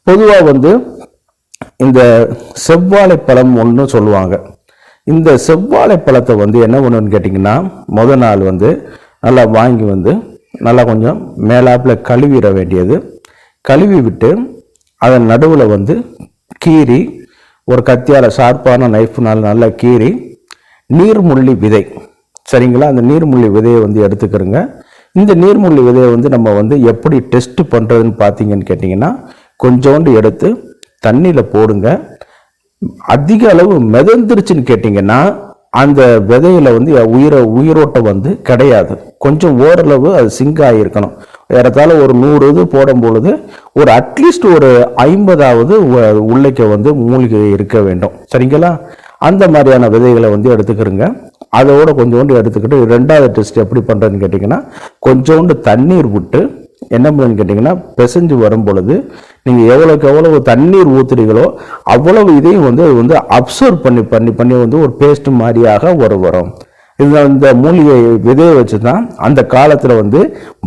பொதுவாக வந்து இந்த செவ்வாழை பழம் ஒன்று சொல்லுவாங்க. இந்த செவ்வாழை பழத்தை வந்து என்ன பண்ணுன்னு கேட்டிங்கன்னா, நாள் வந்து நல்லா வாங்கி வந்து நல்லா கொஞ்சம் மேலாப்பில் கழுவிட வேண்டியது. கழுவி விட்டு அதன் நடுவில் வந்து கீறி ஒரு கத்தியால் ஷார்ப்பான நைஃப்னால் நல்லா கீறி நீர்முள்ளி விதை, சரிங்களா, அந்த நீர்முள்ளி விதையை வந்து எடுத்துக்கிறோங்க. இந்த நீர்முள்ளி விதையை வந்து நம்ம வந்து எப்படி டெஸ்ட் பண்ணுறதுன்னு பார்த்தீங்கன்னு கேட்டிங்கன்னா, கொஞ்சோண்டு எடுத்து தண்ணியில் போடுங்க. அதிக அளவு மிதந்துருச்சுன்னு கேட்டிங்கன்னா அந்த விதையில வந்து உயிரோட்டம் வந்து கிடையாது. கொஞ்சம் ஓரளவு அது சிங்க் ஆகியிருக்கணும். ஏறத்தாழ ஒரு 100 இது போடும் பொழுது ஒரு அட்லீஸ்ட் ஒரு 50ஆவது உள்ளைக்க வந்து மூலிகை இருக்க வேண்டும், சரிங்களா. அந்த மாதிரியான விதைகளை வந்து எடுத்துக்கிறோங்க. அதோட கொஞ்சோண்டு எடுத்துக்கிட்டு 2வது டெஸ்ட் எப்படி பண்ணுறதுன்னு கேட்டிங்கன்னா, கொஞ்சோண்டு தண்ணீர் விட்டு என்ன பண்ணுன்னு கேட்டிங்கன்னா, பிசைஞ்சு வரும் பொழுது நீங்கள் எவ்வளோக்கு எவ்வளவு தண்ணீர் ஊற்றுறீங்களோ அவ்வளவு இதையும் வந்து அப்சர்வ் பண்ணி வந்து ஒரு பேஸ்ட் மாதிரியாக வரும். இந்த மூலிகை விதையை வச்சு தான் அந்த காலத்தில் வந்து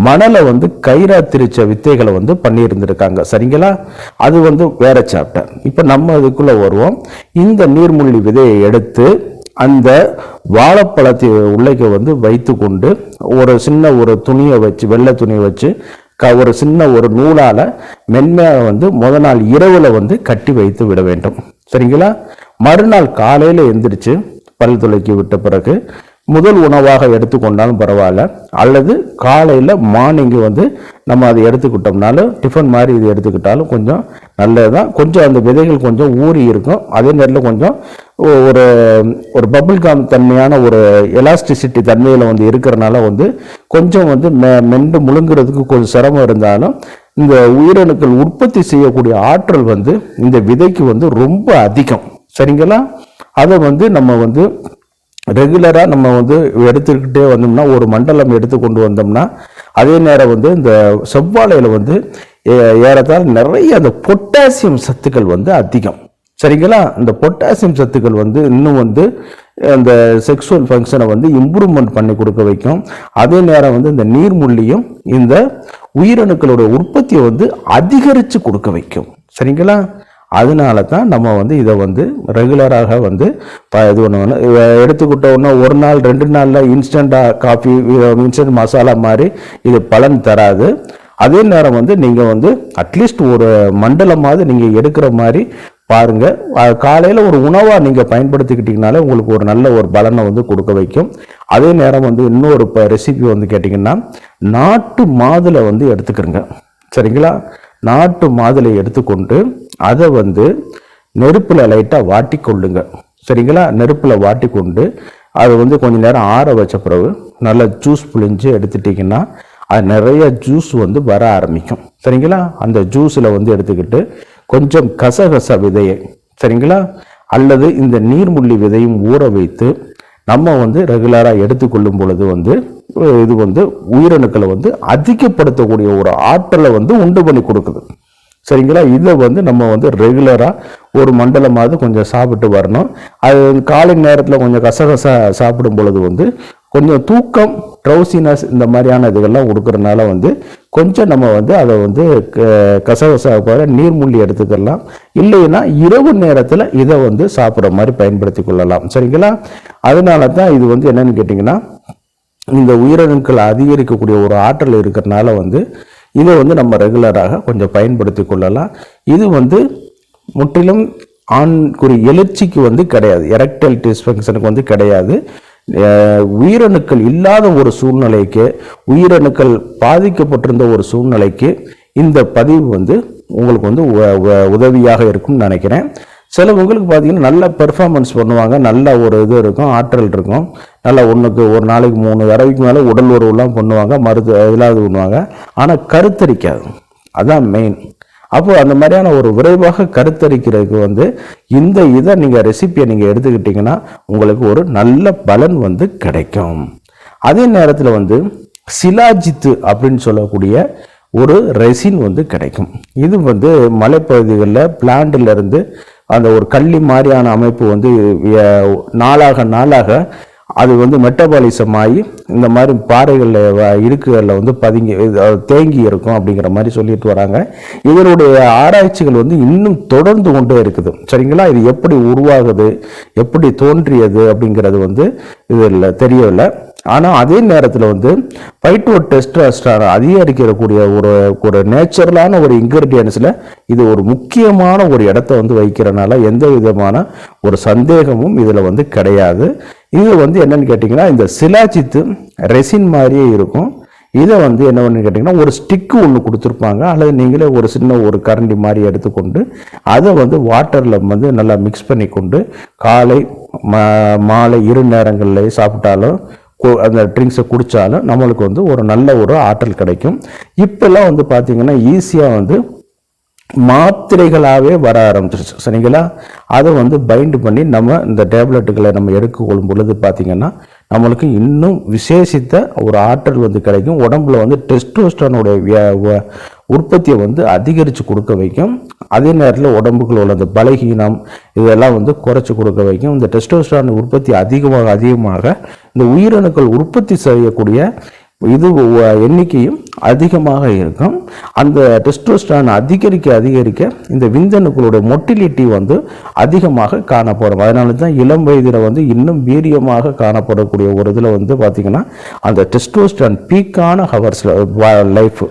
மணலை வந்து கயிறா திரிச்ச வித்தைகளை வந்து பண்ணியிருந்திருக்காங்க, சரிங்களா. அது வந்து வேற சாப்டர். இப்போ நம்ம அதுக்குள்ளே வருவோம். இந்த நீர்மூழ்கி விதையை எடுத்து அந்த வாழைப்பழத்தை உள்ளைக்க வந்து வைத்து கொண்டு ஒரு சின்ன ஒரு துணியை வச்சு, வெள்ளை துணியை வச்சு ஒரு சின்ன ஒரு நூலால் மென்மையாக வந்து நாள் இரவில் வந்து கட்டி வைத்து விட வேண்டும், சரிங்களா. மறுநாள் காலையில் எந்திரிச்சு பல் துளைக்கி விட்ட பிறகு முதல் உணவாக எடுத்துக்கொண்டாலும் பரவாயில்ல, அல்லது காலையில் மார்னிங்கு வந்து நம்ம அதை எடுத்துக்கிட்டோம்னாலும் டிஃபன் மாதிரி இது எடுத்துக்கிட்டாலும் கொஞ்சம் நல்லது தான். கொஞ்சம் அந்த விதைகள் கொஞ்சம் ஊறி இருக்கும். அதே நேரத்தில் கொஞ்சம் ஒரு ஒரு பபிள் காம் தன்மையான ஒரு எலாஸ்டிசிட்டி தன்மையில் வந்து இருக்கிறனால வந்து கொஞ்சம் வந்து மென்று முழுங்குறதுக்கு கொஞ்சம் சிரமம் இருந்தாலும் இந்த உயிரணுக்கள் உற்பத்தி செய்யக்கூடிய ஆற்றல் வந்து இந்த விதைக்கு வந்து ரொம்ப அதிகம், சரிங்களா. அதை வந்து நம்ம வந்து ரெகுலராக நம்ம வந்து எடுத்துக்கிட்டே வந்தோம்னா, ஒரு மண்டலம் எடுத்து கொண்டு வந்தோம்னா, அதே நேரம் வந்து இந்த செவ்வாழையில் வந்து ஏறத்தாழ நிறைய அந்த பொட்டாசியம் சத்துக்கள் வந்து அதிகம், சரிங்களா. இந்த பொட்டாசியம் சத்துக்கள் வந்து இன்னும் வந்து அந்த செக்ஸுவல் ஃபங்க்ஷனை வந்து இம்ப்ரூவ்மெண்ட் பண்ணி கொடுக்க வைக்கும். அதே நேரம் வந்து இந்த நீர்முள்ளியும் இந்த உயிரணுக்களோட உற்பத்தியை வந்து அதிகரித்து கொடுக்க வைக்கும், சரிங்களா. அதனால தான் நம்ம வந்து இதை வந்து ரெகுலராக வந்து இது பண்ணணும். எடுத்துக்கிட்டோன்னா ஒரு நாள் 2 நாளில் இன்ஸ்டண்ட்டாக காஃபி, இன்ஸ்டன்ட் மசாலா மாதிரி இது பலன் தராது. அதே நேரம் வந்து நீங்கள் வந்து அட்லீஸ்ட் ஒரு மண்டலமாவது நீங்கள் எடுக்கிற மாதிரி பாருங்கள். காலையில் ஒரு உணவாக நீங்கள் பயன்படுத்திக்கிட்டீங்கனாலே உங்களுக்கு ஒரு நல்ல ஒரு பலனை வந்து கொடுக்க வைக்கும். அதே நேரம் வந்து இன்னொரு ரெசிபி வந்து கேட்டிங்கன்னா, நாட்டு மாதுளை வந்து எடுத்துக்கிறங்க, சரிங்களா. நாட்டு மாதுளை எடுத்துக்கொண்டு அதை வந்து நெருப்பில் லைட்டாக வாட்டி கொள்ளுங்க, சரிங்களா. நெருப்பில் வாட்டி கொண்டு அதை வந்து கொஞ்சம் நேரம் ஆற வச்ச பிறகு நல்லா ஜூஸ் புழிஞ்சு எடுத்துட்டிங்கன்னா அது நிறைய ஜூஸ் வந்து வர ஆரம்பிக்கும், சரிங்களா. அந்த ஜூஸில் வந்து எடுத்துக்கிட்டு கொஞ்சம் கசகச விதையை, சரிங்களா, அல்லது இந்த நீர்முள்ளி விதையும் ஊற வைத்து நம்ம வந்து ரெகுலராக எடுத்துக்கொள்ளும் பொழுது வந்து இது வந்து உயிரணுக்களை வந்து அதிகப்படுத்தக்கூடிய ஒரு ஆற்றலை வந்து உண்டு பண்ணி கொடுக்குது, சரிங்களா. இதை வந்து நம்ம வந்து ரெகுலராக ஒரு மண்டலமாவது கொஞ்சம் சாப்பிட்டு வரணும். அது காலை நேரத்தில் கொஞ்சம் கசகசா சாப்பிடும் பொழுது வந்து கொஞ்சம் தூக்கம், ட்ரௌசினஸ் இந்த மாதிரியான இதுகள்லாம் கொடுக்கறதுனால வந்து கொஞ்சம் நம்ம வந்து அதை வந்து கசகசா போகிற நீர்மூழ்கி எடுத்துக்கலாம். இல்லைன்னா இரவு நேரத்தில் இதை வந்து சாப்பிட்ற மாதிரி பயன்படுத்தி கொள்ளலாம், சரிங்களா. அதனால தான் இது வந்து என்னன்னு கேட்டிங்கன்னா, இந்த உயிரணுக்கள் அதிகரிக்கக்கூடிய ஒரு ஆற்றல் இருக்கிறதுனால வந்து இதை வந்து நம்ம ரெகுலராக கொஞ்சம் பயன்படுத்தி கொள்ளலாம். இது வந்து முற்றிலும் ஆண்குறி எழுச்சிக்கு வந்து கிடையாது, எரெக்டைல் டிஸ்ஃபங்க்ஷனுக்கு வந்து கிடையாது. உயிரணுக்கள் இல்லாத ஒரு சூழ்நிலைக்கு, உயிரணுக்கள் பாதிக்கப்பட்டிருந்த ஒரு சூழ்நிலைக்கு இந்த பதிவு வந்து உங்களுக்கு வந்து உதவியாக இருக்கும்னு நினைக்கிறேன். சிலவங்களுக்கு பார்த்தீங்கன்னா நல்ல பெர்ஃபார்மன்ஸ் பண்ணுவாங்க, நல்ல ஒரு இது இருக்கும், ஆற்றல் இருக்கும், நல்லா ஒரு நாளைக்கு 3 தடவைக்கு மேலே உடல் உறவுலாம் பண்ணுவாங்க, இதெல்லாம் இது பண்ணுவாங்க. ஆனால் கருத்தரிக்காது, அதான் மெயின். அப்போது அந்த மாதிரியான ஒரு விரைவாக கருத்தரிக்கிறதுக்கு வந்து இந்த இதை நீங்கள் ரெசிப்பியை நீங்கள் எடுத்துக்கிட்டிங்கன்னா உங்களுக்கு ஒரு நல்ல பலன் வந்து கிடைக்கும். அதே நேரத்தில் வந்து சிலாஜித்து அப்படின்னு சொல்லக்கூடிய ஒரு ரெசின் வந்து கிடைக்கும். இது வந்து மலைப்பகுதிகளில் பிளான்ட்லேருந்து அந்த ஒரு கள்ளி மாதிரியான அமைப்பு வந்து நாளாக அது வந்து மெட்டபாலிசம் ஆகி இந்த மாதிரி பாறைகளில் இருக்குகளில் வந்து தேங்கி இருக்கும் அப்படிங்கிற மாதிரி சொல்லிட்டு வராங்க. இதனுடைய ஆராய்ச்சிகள் வந்து இன்னும் தொடர்ந்து கொண்டே இருக்குது. சரிங்களா? இது எப்படி உருவாகுது, எப்படி தோன்றியது அப்படிங்கிறது வந்து இதில் தெரியவில்லை. ஆனால் அதே நேரத்தில் வந்து பைட்டோடெஸ்டோஸ்டெரான் அதிகரிக்கக்கூடிய ஒரு நேச்சுரலான ஒரு இன்கிரிடியன்ஸில் இது ஒரு முக்கியமான ஒரு இடத்த வந்து வைக்கிறனால எந்த விதமான ஒரு சந்தேகமும் இதில் வந்து கிடையாது. இது வந்து என்னன்னு கேட்டிங்கன்னா, இந்த சிலாஜித்து ரெசின் மாதிரியே இருக்கும். இதை வந்து என்ன பண்ணு கேட்டிங்கன்னா, ஒரு ஸ்டிக்கு ஒன்று கொடுத்துருப்பாங்க, அல்லது நீங்களே ஒரு சின்ன ஒரு கரண்டி மாதிரி எடுத்துக்கொண்டு அதை வந்து வாட்டரில் வந்து நல்லா மிக்ஸ் பண்ணி கொண்டு காலை மாலை இரு நேரங்களில் சாப்பிட்டாலும் அந்த ட்ரிங்க்ஸை குடித்தாலும் நம்மளுக்கு வந்து ஒரு நல்ல ஒரு ஆற்றல் கிடைக்கும். இப்போல்லாம் வந்து பார்த்திங்கன்னா ஈஸியாக வந்து மாத்திரைகளாகவே வர ஆரம்பிச்சிருச்சு. சரிங்களா? அதை வந்து பைண்ட் பண்ணி நம்ம இந்த டேப்லெட்டுகளை நம்ம எடுத்துக்கொள்ளும் பொழுது பார்த்திங்கன்னா நம்மளுக்கு இன்னும் விசேஷித்த ஒரு ஆற்றல் வந்து கிடைக்கும். உடம்புல வந்து டெஸ்டோஸ்டரானுடைய உற்பத்தியை வந்து அதிகரித்து கொடுக்க வைக்கும். அதே நேரத்தில் உடம்புக்குள்ள உள்ள அந்த பலகீனம் இதெல்லாம் வந்து குறைச்சி கொடுக்க வைக்கும். இந்த டெஸ்டோஸ்டரான் உற்பத்தி அதிகமாக இந்த உயிரணுக்கள் உற்பத்தி செய்யக்கூடிய இது எண்ணிக்கையும் அதிகமாக இருக்கும். அந்த டெஸ்டோஸ்டரான் அதிகரிக்க இந்த விந்தணுக்களுடைய மொட்டிலிட்டி வந்து அதிகமாக காணப்படும். அதனால தான் இளம் வயதில் வந்து இன்னும் வீரியமாக காணப்படக்கூடிய ஒரு இதில் வந்து பார்த்திங்கன்னா அந்த டெஸ்டோஸ்டரான் பீக்கான ஹவர்ஸில் லைஃப்.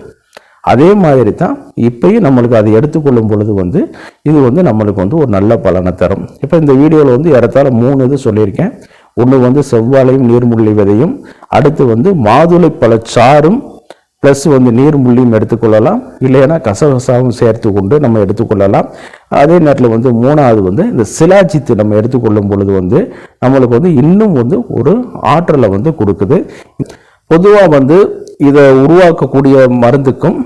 அதே மாதிரி தான் இப்பயும் நம்மளுக்கு அதை எடுத்துக்கொள்ளும் பொழுது வந்து இது வந்து நம்மளுக்கு வந்து ஒரு நல்ல பலனை தரும். இப்போ இந்த வீடியோவில் வந்து ஏறத்தாழ 3 இது சொல்லியிருக்கேன். ஒன்று வந்து செவ்வாழையும் நீர்முள்ளி விதையும், அடுத்து வந்து மாதுளை பழச்சாறும் ப்ளஸ் வந்து நீர்முள்ளியும் எடுத்துக்கொள்ளலாம், இல்லைன்னா கசகசாவும் சேர்த்து கொண்டு நம்ம எடுத்துக்கொள்ளலாம். அதே நேரத்தில் வந்து 3வது வந்து இந்த சிலாஜித்து நம்ம எடுத்துக்கொள்ளும் பொழுது வந்து நம்மளுக்கு வந்து இன்னும் வந்து ஒரு ஆற்றலை வந்து கொடுக்குது. பொதுவாக வந்து இதை உருவாக்கக்கூடிய மருந்துக்கும்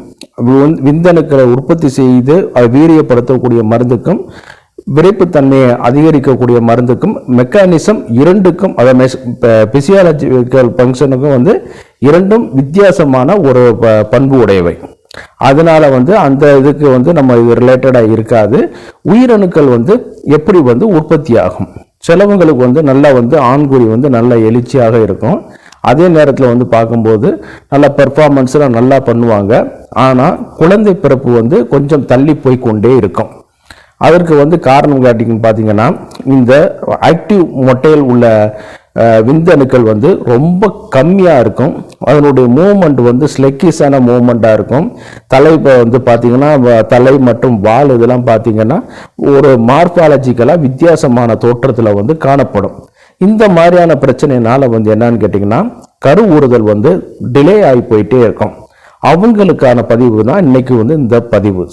விந்தணுக்களை உற்பத்தி செய்து வீரியப்படுத்தக்கூடிய மருந்துக்கும் விரைப்புத்தன்மையை அதிகரிக்கக்கூடிய மருந்துக்கும் மெக்கானிசம் இரண்டுக்கும் பிசியாலஜிக்கல் ஃபங்க்ஷனுக்கும் வந்து இரண்டும் வித்தியாசமான ஒரு பண்பு உடையவை. அதனால வந்து அந்த இதுக்கு வந்து நம்ம இது ரிலேட்டடாக இருக்காது. உயிரணுக்கள் வந்து எப்படி வந்து உற்பத்தி ஆகும், சிலவங்களுக்கு வந்து நல்லா வந்து ஆண்குறி வந்து நல்ல எழுச்சியாக இருக்கும். அதே நேரத்தில் வந்து பார்க்கும்போது நல்ல பெர்ஃபார்மன்ஸ்லாம் நல்லா பண்ணுவாங்க. ஆனால் குழந்தை பிறப்பு வந்து கொஞ்சம் தள்ளி போய் கொண்டே இருக்கும். அதற்கு வந்து காரணம் காட்டிங்கன்னு பார்த்தீங்கன்னா, இந்த ஆக்டிவ் மொட்டையில் உள்ள விந்தணுக்கள் வந்து ரொம்ப கம்மியாக இருக்கும். அதனுடைய மூவ்மெண்ட் வந்து ஸ்லெக்கிஸான மூவ்மெண்ட்டாக இருக்கும். தலை வந்து பார்த்திங்கன்னா தலை மற்றும் வால் இதெல்லாம் பார்த்திங்கன்னா ஒரு மார்பாலஜிக்கலாக வித்தியாசமான தோற்றத்தில் வந்து காணப்படும். இந்த மாதிரியான பிரச்சனைனால வந்து என்னன்னு கேட்டிங்கன்னா கரு ஊறுதல் வந்து டிலே ஆகி போயிட்டே இருக்கும். அவங்களுக்கான பதிவு தான் இன்னைக்கு வந்து இந்த பதிவு.